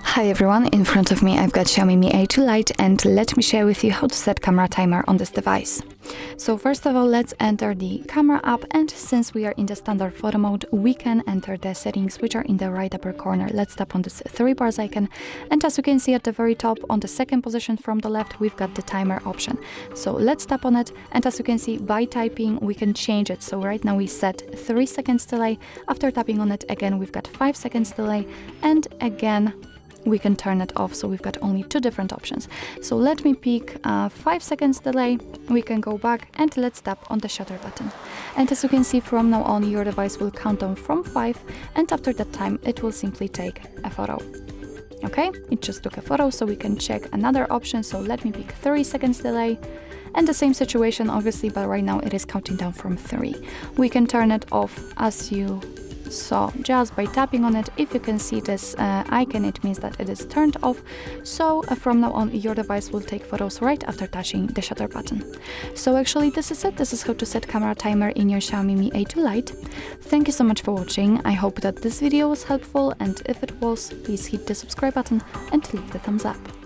Hi everyone, in front of me I've got Xiaomi Mi A2 Lite, and let me share with you how to set camera timer on this device. So first of all, let's enter the camera app, and since we are in the standard photo mode, we can enter the settings which are in the right upper corner. Let's tap on this 3 bars icon, and as you can see at the very top on the second position from the left, we've got the timer option. So let's tap on it, and as you can see, by typing we can change it. So right now we set 3 seconds delay. After tapping on it again, we've got 5 seconds delay, and again we can turn it off, so we've got only 2 different options. So let me pick 5 seconds delay, we can go back and let's tap on the shutter button. And as you can see, from now on your device will count down from 5, and after that time it will simply take a photo. Okay, it just took a photo, so we can check another option. So let me pick 3 seconds delay, and the same situation obviously, but right now it is counting down from 3. We can turn it off as you saw just by tapping on it. If you can see this icon, it means that it is turned off. So from now on your device will take photos right after touching the shutter button. So actually this is it. This is how to set camera timer in your Xiaomi Mi A2 Lite. Thank you so much for watching. I hope that this video was helpful, and if it was, please hit the subscribe button and leave the thumbs up.